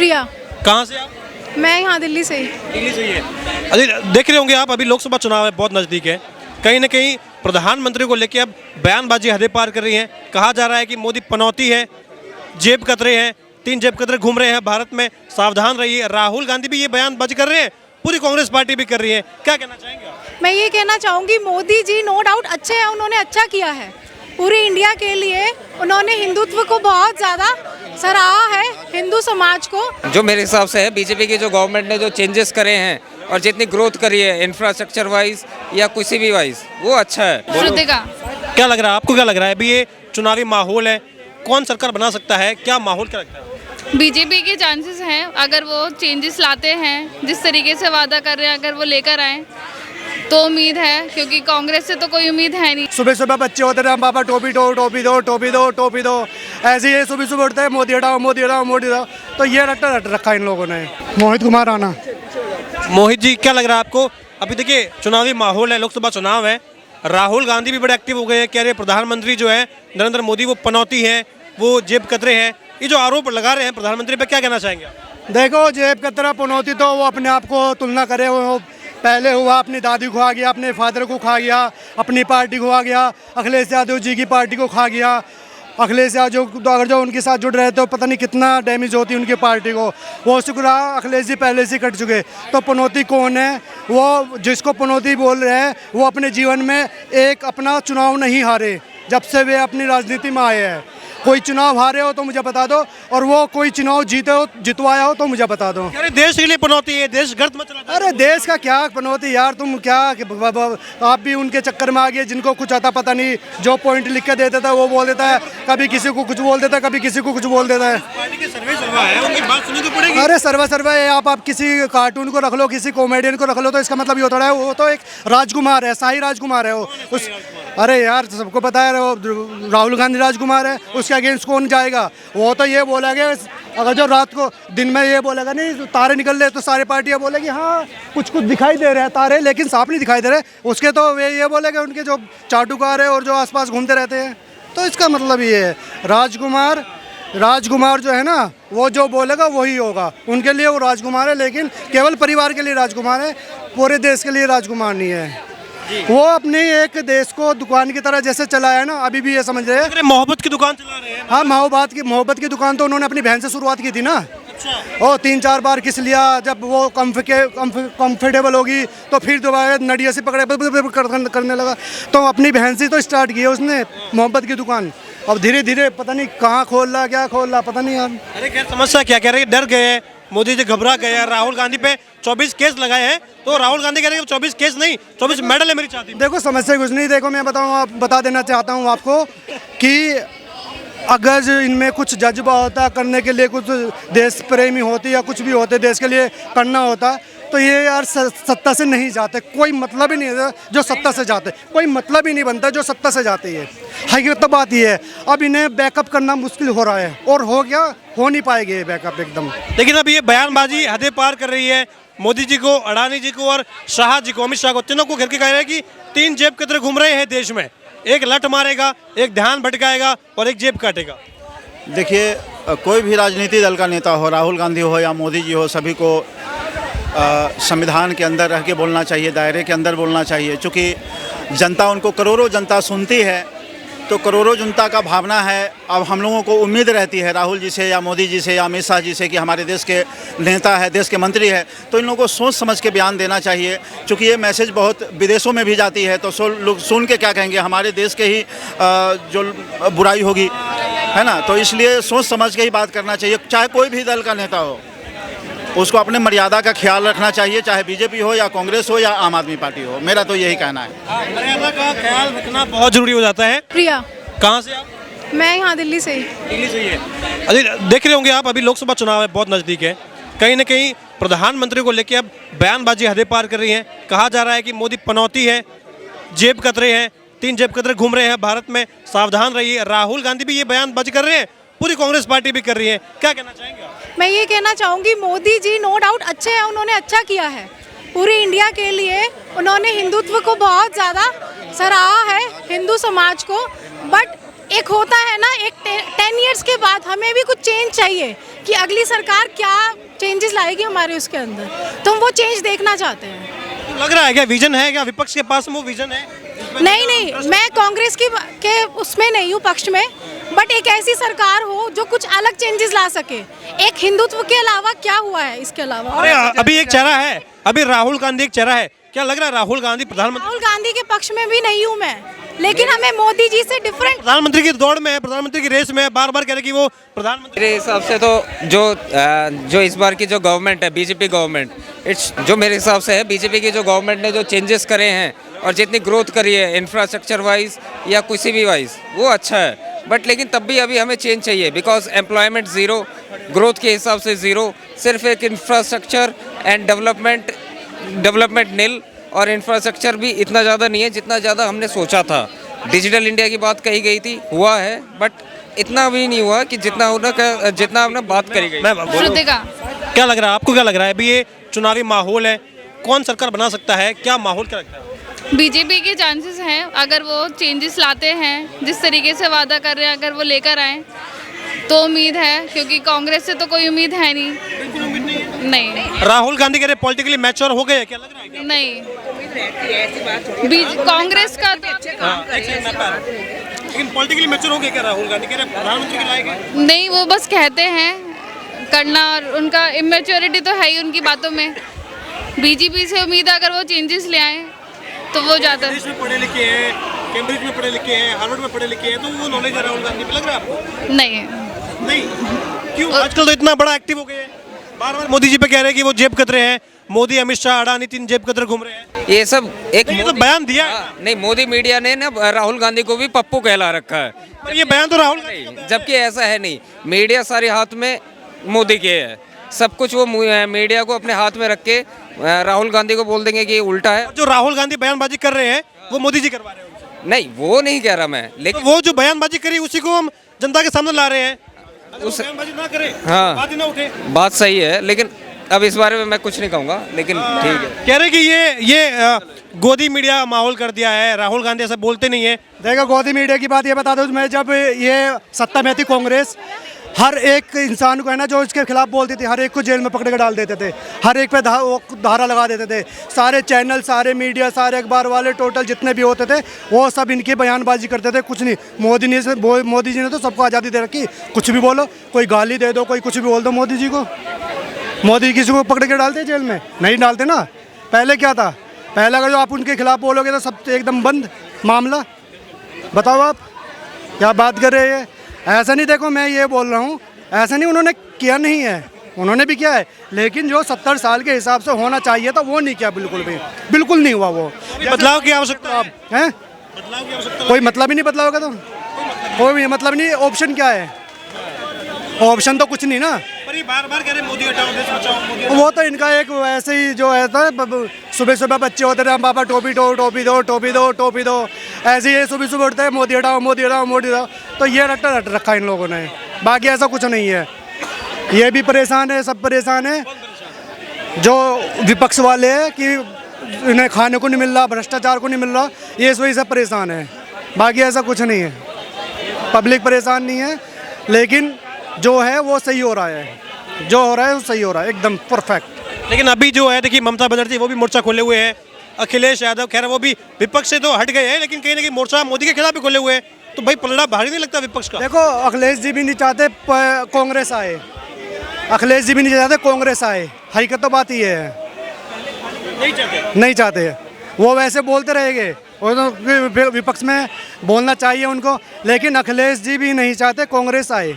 प्रिया। कहाँ से आप? मैं यहाँ दिल्ली से ही। दिल्ली से ही है। अभी देख रहे होंगे आप, अभी लोकसभा चुनाव है, बहुत नज़दीक है। कहीं ना कहीं प्रधानमंत्री को लेकर अब बयानबाजी हदें पार कर रही हैं। कहा जा रहा है कि मोदी पनौती है, जेब कतरे हैं, 3 जेब कतरे घूम रहे हैं भारत में, सावधान रहिए। राहुल गांधी भी ये बयानबाजी कर रहे हैं, पूरी कांग्रेस पार्टी भी कर रही है। क्या कहना चाहेंगे आप? मैं ये कहना चाहूँगी, मोदी जी नो डाउट अच्छे हैं, उन्होंने अच्छा किया है पूरी इंडिया के लिए। उन्होंने हिंदुत्व को बहुत ज़्यादा सराहा है, हिंदू समाज को। जो मेरे हिसाब से है, बीजेपी की जो गवर्नमेंट ने जो चेंजेस करे हैं और जितनी ग्रोथ करी है इंफ्रास्ट्रक्चर वाइज या किसी भी वाइज, वो अच्छा है। श्रुतिका। क्या लग रहा है आपको? क्या लग रहा है अभी ये चुनावी माहौल है, कौन सरकार बना सकता है? क्या माहौल क्या लगता है? बीजेपी के चांसेस हैं, अगर वो चेंजेस लाते हैं, जिस तरीके से वादा कर रहे हैं, अगर वो लेकर आए तो उम्मीद है, क्योंकि कांग्रेस से तो कोई उम्मीद है नहीं। सुबह सुबह बच्चे होते रहे, पापा टोपी दो, टोपी दो, टोपी दो, टोपी दो, ऐसे ही सुबह सुबह उठते हैं, मोदी हटाओ, मोदी हटाओ, मोदी हटाओ। तो ये रट रखा इन लोगों ने। मोहित कुमार राणा। मोहित जी, क्या लग रहा है आपको? अभी देखिए चुनावी माहौल है, लोकसभा चुनाव है, राहुल गांधी भी बड़े एक्टिव हो गए हैं। कह रहे प्रधानमंत्री जो है नरेंद्र मोदी वो पनौती है, वो जेब कतरे हैं। ये जो आरोप लगा रहे हैं प्रधानमंत्री पे, क्या कहना चाहेंगे आप? देखो, जेब कतरा पनौती तो वो अपने आप को तुलना करे, वो पहले हुआ अपनी दादी को खा गया, अपने फादर को खा गया, अपनी पार्टी को खा गया, अखिलेश यादव जी की पार्टी को खा गया। अखिलेश यादव अगर जो उनके साथ जुड़ रहे तो पता नहीं कितना डैमेज होती उनकी पार्टी को। वो शुक्र अखिलेश जी पहले से कट चुके। तो पनौती कौन है? वो जिसको पनौती बोल रहे हैं, वो अपने जीवन में एक अपना चुनाव नहीं हारे जब से वे अपनी राजनीति में आए हैं। कोई चुनाव हारे हो तो मुझे बता दो, और वो कोई चुनाव जीते हो, जितवाया हो तो मुझे बता दो। अरे देश के लिए पनौती है, देश गर्द मच रहा है। अरे देश का क्या पनौती यार, तुम क्या आप भी उनके चक्कर में आ गए, जिनको कुछ आता पता नहीं। जो पॉइंट लिख के दे देता है वो बोल देता है, कभी किसी को कुछ बोल देता है, कभी किसी को कुछ बोल देता है। पार्टी के सर्वे सर्वा है, उनकी बात सुननी तो पड़ेगी। अरे सर्वा है, आप किसी कार्टून को रख लो, किसी कॉमेडियन को रख लो, तो इसका मतलब ये थोड़ा है वो तो एक राजकुमार है, शाही राजकुमार है वो उस। अरे यार सबको पता है राहुल गांधी राजकुमार है, उसके अगेंस्ट कौन जाएगा? वो तो ये बोला गया, अगर जो रात को दिन में ये बोलेगा नहीं तो तारे निकल रहे, तो सारी पार्टियां बोलेगी हाँ कुछ कुछ दिखाई दे रहे हैं तारे, लेकिन साफ नहीं दिखाई दे रहे। उसके तो वे ये बोलेगा उनके जो चाटुकार है और जो आसपास घूमते रहते हैं। तो इसका मतलब ये है, राजकुमार जो है ना, वो जो बोलेगा वही होगा। उनके लिए वो राजकुमार है, लेकिन केवल परिवार के लिए राजकुमार है, पूरे देश के लिए राजकुमार नहीं है। वो अपने एक देश को दुकान की तरह जैसे चलाया है ना, अभी भी ये समझ रहे हैं मोहब्बत की दुकान चला रहे हैं। हाँ, मोहब्बत की दुकान तो उन्होंने अपनी बहन से शुरुआत की थी ना। अच्छा। और 3-4 बार किस लिया, जब वो कंफर्टेबल होगी तो फिर दोबारा नडिया से पकड़े करने लगा। तो अपनी बहन से तो स्टार्ट की है उसने मोहब्बत की दुकान। अब धीरे धीरे पता नहीं कहाँ खोल रहा, क्या खोल रहा, पता नहीं यार। अरे खैर, समस्या क्या कह रहे हैं? डर गए हैं, मोदी जी घबरा गए हैं। राहुल गांधी पे 24 केस लगाए हैं, तो राहुल गांधी कह रहे हैं 24 केस नहीं, 24 मेडल है मेरी छाती में। देखो समस्या कुछ नहीं। देखो मैं बता देना चाहता हूँ आपको कि अगर इनमें कुछ जज्बा होता करने के लिए, कुछ देश प्रेमी होती या कुछ भी होते देश के लिए करना होता, तो ये यार सत्ता से नहीं जाते। कोई मतलब ही नहीं है जो सत्ता से जाते, कोई मतलब ही नहीं बनता जो सत्ता से जाते है। हकीकत तो बात ये है, अब इन्हें बैकअप करना मुश्किल हो रहा है, और हो नहीं पाएंगे ये बैकअप एकदम। लेकिन अब ये बयानबाजी हदें पार कर रही है। मोदी जी को, अडानी जी को और शाह जी को, अमित शाह को, तीनों को घेर के कह रहे हैं कि 3 जेब कतरे घूम रहे हैं देश में। एक लठ मारेगा, एक ध्यान भटकाएगा और एक जेब काटेगा। देखिए, कोई भी राजनीतिक दल का नेता हो, राहुल गांधी हो या मोदी जी हो, सभी को संविधान के अंदर रह के बोलना चाहिए, दायरे के अंदर बोलना चाहिए। चूँकि जनता उनको, करोड़ों जनता सुनती है, तो करोड़ों जनता का भावना है। अब हम लोगों को उम्मीद रहती है राहुल जी से या मोदी जी से या अमित शाह जी से कि हमारे देश के नेता है, देश के मंत्री है, तो इन लोगों को सोच समझ के बयान देना चाहिए। चूँकि ये मैसेज बहुत विदेशों में भी जाती है, तो लोग सुन के क्या कहेंगे, हमारे देश के ही जो बुराई होगी, है ना। तो इसलिए सोच समझ के ही बात करना चाहिए। चाहे कोई भी दल का नेता हो, उसको अपने मर्यादा का ख्याल रखना चाहिए, चाहे बीजेपी हो या कांग्रेस हो या आम आदमी पार्टी हो। मेरा तो यही कहना है। मर्यादा का ख्याल रखना बहुत जरूरी हो जाता है। प्रिया। कहाँ से आप? मैं यहाँ दिल्ली से ही। दिल्ली से ही है। अभी देख रहे होंगे आप, अभी लोकसभा चुनाव है, बहुत नज़दीक है। कहीं ना कहीं प्रधानमंत्री को लेकर अब बयानबाजी हदें पार कर रही हैं। कहा जा रहा है कि मोदी पनौती है, जेब कतरे हैं, 3 जेब कतरे घूम रहे हैं भारत में, सावधान रहिए। राहुल गांधी भी ये बयानबाजी कर रहे हैं, पूरी कांग्रेस पार्टी भी कर रही है। क्या कहना चाहेंगे आप? मैं ये कहना चाहूँगी, मोदी जी नो डाउट अच्छे हैं, उन्होंने अच्छा किया है पूरी इंडिया के लिए। उन्होंने हिंदुत्व को बहुत ज़्यादा सराहा है, हिंदू समाज को। बट एक होता है ना, एक 10 इयर्स के बाद हमें भी कुछ चेंज चाहिए कि अगली सरकार क्या चेंजेस लाएगी हमारे उसके अंदर, तो हम वो चेंज देखना चाहते हैं। लग रहा है क्या विजन है, क्या विपक्ष के पास वो विजन है? नहीं नहीं, मैं कांग्रेस की के उसमें नहीं हूँ पक्ष में, बट एक ऐसी सरकार हो जो कुछ अलग चेंजेस ला सके। एक हिंदुत्व के अलावा क्या हुआ है इसके अलावा? अरे अभी एक चेहरा है, अभी राहुल गांधी एक चेहरा है, क्या लग रहा है राहुल गांधी प्रधानमंत्री? राहुल गांधी के पक्ष में भी नहीं हूँ मैं, लेकिन हमें मोदी जी से डिफरेंट। प्रधानमंत्री की दौड़ में है, प्रधानमंत्री की रेस में है, बार बार कह रहे कि वो प्रधानमंत्री। मेरे हिसाब से तो जो इस बार की जो गवर्नमेंट है, बीजेपी गवर्नमेंट, जो मेरे हिसाब से है, बीजेपी की जो गवर्नमेंट ने जो चेंजेस करे हैं और जितनी ग्रोथ करी है इंफ्रास्ट्रक्चर वाइज या किसी भी वाइज, वो अच्छा है। बट लेकिन तब भी अभी हमें चेंज चाहिए, बिकॉज एम्प्लॉयमेंट ज़ीरो, ग्रोथ के हिसाब से ज़ीरो, सिर्फ एक इंफ्रास्ट्रक्चर एंड डेवलपमेंट नील, और इंफ्रास्ट्रक्चर भी इतना ज़्यादा नहीं है जितना ज़्यादा हमने सोचा था। डिजिटल इंडिया की बात कही गई थी, हुआ है, बट इतना भी नहीं हुआ कि जितना हमने बात करी गई। श्रुतिका। क्या लग रहा है आपको, क्या लग रहा है अभी ये चुनावी माहौल है, कौन सरकार बना सकता है, क्या माहौल क्या लगता है? बीजेपी के चांसेस हैं, अगर वो चेंजेस लाते हैं, जिस तरीके से वादा कर रहे हैं, अगर वो लेकर आए तो उम्मीद है, क्योंकि कांग्रेस से तो कोई उम्मीद है नहीं। नहीं राहुल गांधी कह रहे पॉलिटिकली मैच्योर हो गए, क्या लग रहा है क्या? नहीं, कांग्रेस का तो लेकिन पॉलिटिकली मैच्योर हो गए क्या राहुल गांधी कह रहे प्रधानमंत्री के लायक है? नहीं, वो बस कहते हैं करना, और उनका इमेच्योरिटी तो है ही उनकी बातों में। बीजेपी से उम्मीद है अगर वो चेंजेस ले आए तो वो ज़्यादा। देश में पढ़े लिखे हैं, कैम्ब्रिज में पढ़े लिखे हैं, हार्वर्ड में पढ़े लिखे हैं, तो वो नॉलेज है राहुल गांधी पे, लग रहा है आपको? नहीं, नहीं क्यों? आजकल तो इतना बड़ा एक्टिव हो गए हैं, बार बार मोदी जी पे कह रहे हैं कि वो जेब कतरे हैं, मोदी, अमित शाह, अडानी, तीन जेब कतरे घूम रहे हैं। ये सब एक ये तो बयान दिया है। नहीं, मोदी मीडिया ने ना राहुल गांधी को भी पप्पू कहला रखा है, पर ये बयान तो राहुल गांधी नहीं, जबकि ऐसा है नहीं। मीडिया सारे हाथ में मोदी के है, सब कुछ वो मीडिया को अपने हाथ में रख के राहुल गांधी को बोल देंगे कि ये उल्टा है। जो राहुल गांधी बयानबाजी कर रहे हैं वो मोदी जी करवा रहे हैं उनसे। नहीं, वो नहीं कह रहा मैं, तो लेकिन वो जो बयानबाजी करी उसी को हम जनता के सामने ला रहे हैं। अगर उस- वो बयानबाजी ना करे, हाँ। बात ही ना उठे। बात सही है, लेकिन अब इस बारे में मैं कुछ नहीं कहूँगा, लेकिन ठीक है। कह रहे कि ये गोदी मीडिया का माहौल कर दिया है, राहुल गांधी ऐसा बोलते नहीं है। देखो, गोदी मीडिया की बात ये बता दूं, मैं जब ये सत्ता में थी कांग्रेस, हर एक इंसान को है ना जो इसके खिलाफ बोलती थी, हर एक को जेल में पकड़ के डाल देते थे, हर एक पे वो धारा लगा देते थे। सारे चैनल, सारे मीडिया, सारे अखबार वाले टोटल जितने भी होते थे वो सब इनकी बयानबाजी करते थे। कुछ नहीं, मोदी जी ने तो सबको आज़ादी दे रखी, कुछ भी बोलो, कोई गाली दे दो, कोई कुछ भी बोल दो मोदी जी को। मोदी किसी को पकड़ के डालते जेल में? नहीं डालते ना। पहले क्या था, पहले अगर जो आप उनके खिलाफ बोलोगे तो सब एकदम बंद मामला। बताओ आप क्या बात कर रहे हैं? ऐसा नहीं, देखो मैं ये बोल रहा हूँ, ऐसा नहीं उन्होंने किया नहीं है, उन्होंने भी किया है, लेकिन जो 70 साल के हिसाब से होना चाहिए था वो नहीं किया, बिल्कुल भी, बिल्कुल नहीं हुआ वो। बदलाव की आवश्यकता है। हैं? बदलाव की आवश्यकता कोई मतलब ही नहीं बदलाव का, तो कोई भी मतलब नहीं। ऑप्शन क्या है? ऑप्शन तो कुछ नहीं ना। पर ये बार बार कह रहे मोदी हटाओ, देश बचाओ, मोदी हटाओ। वो तो इनका एक वैसे ही जो है था, सुबह सुबह बच्चे होते थे, पापा टोपी दो, टोपी दो, टोपी दो, टोपी दो, ऐसे ही सुबह सुबह उठते हैं मोदी हटाओ, मोदी हटाओ, मोदी हटाओ। तो ये रट रखा इन लोगों ने, बाकी ऐसा कुछ नहीं है। ये भी परेशान है, सब परेशान है, जो विपक्ष वाले हैं कि इन्हें खाने को नहीं मिल रहा, भ्रष्टाचार को नहीं मिल रहा, ये इस वजह से परेशान है, बाकी ऐसा कुछ नहीं है। पब्लिक परेशान नहीं है, लेकिन जो है वो सही हो रहा है, जो हो रहा है वो सही हो रहा है, एकदम परफेक्ट। लेकिन अभी जो है देखिए ममता बनर्जी वो भी मोर्चा खोले हुए हैं, अखिलेश यादव, खैर वो भी विपक्ष से तो हट गए हैं, लेकिन कहीं ना कहीं मोर्चा मोदी के खिलाफ भी खोले हुए हैं। तो भाई पलड़ा भारी नहीं लगता विपक्ष का? देखो, अखिलेश जी भी नहीं चाहते कांग्रेस आए, अखिलेश जी भी नहीं चाहते कांग्रेस आए, हकीकत तो बात ये है, नहीं चाहते। वो वैसे बोलते रहेंगे, वो तो विपक्ष में बोलना चाहिए उनको, लेकिन अखिलेश जी भी नहीं चाहते कांग्रेस आए,